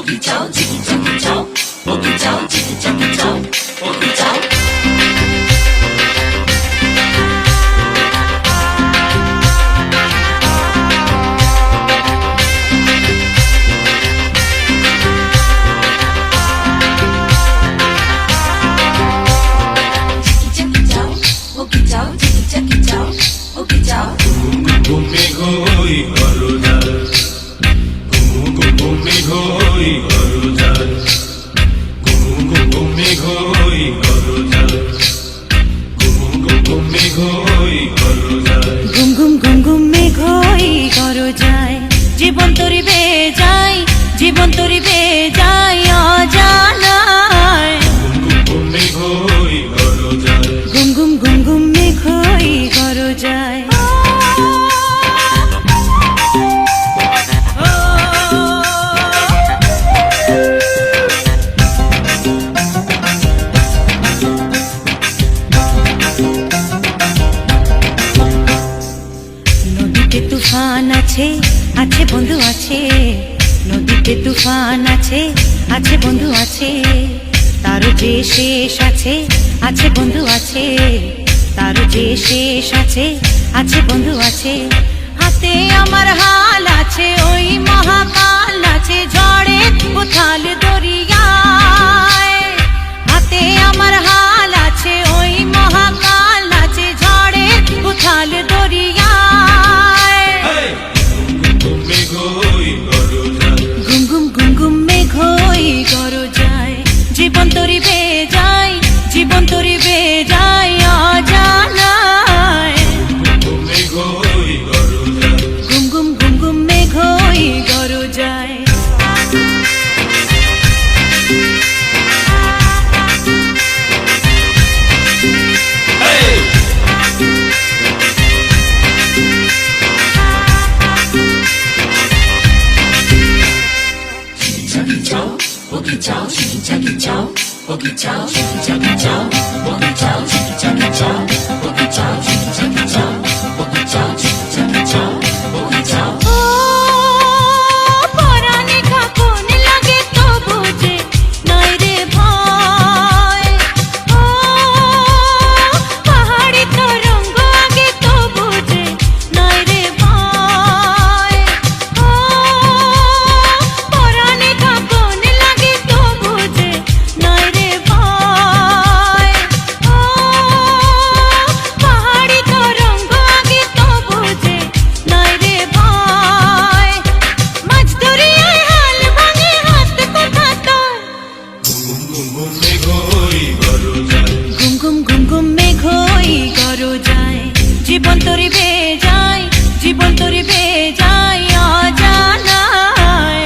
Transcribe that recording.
Boogie Joe, Jiggy Jackie Joe, Boogie Joe, Jiggy Jackie Joe, Boogie Joe. জীবন তরি বেয়ে যায়, জীবন তরি বেয়ে যায় অজানায়। ঘুম ঘুম ঘুম ঘুম মেঘ হই ঘর যায়। নদীতে তুফান আছে, আছে বন্ধু আছে, নদীতে তুফান আছে, আছে বন্ধু আছে, তারও যে শেষ আছে, আছে বন্ধু আছে, তারও যে শেষ আছে, আছে বন্ধু আছে। হাতে আমার হাল আছে, ওই মহাকাল আছে, ঝড়ে উথাল দরিয়ায়। হাতে আমার হাল আছে, ওই মহাকাল আছে, ঝড়ে উথাল দরিয়ায়। ঘুম ঘুম ঘুম ঘুম মেঘ হই ঘর যায়। জীবন তরি বেয়ে যায়, জীবন তরি বেয়ে যায় অজানায়। ঘুম ঘুম ঘুম ঘুম মেঘ হই ঘর যায়। Boogie Joe, Jiggy Jackie Joe, Boogie Joe, Jiggy Jackie Joe, Boogie Joe, Jiggy Jackie Joe, Boogie Joe, Jiggy Jackie Joe, Boogie Joe, Jiggy Jackie Joe, Boogie Joe. পরানে কাঁপন লাগে তো বুঝে নাই রে ভয়। পাহাড়ি তরঙ্গ আগে তো বুঝে নাই রে ভয়। পরানে কাঁপন লাগে তো বুঝে নাই রে ভয়। পাহাড়ি তরঙ্গ আগে তো বুঝে নাই রে ভয়। মাছ দরিয়ায় হাল ভাঙে হাত কোথা তোর। ঘুম ঘুম ঘুম ঘুম মেঘ হই ঘর যায়। জীবন তরি বেয়ে যায়, জীবন তরি বেয়ে যায় অজানায়।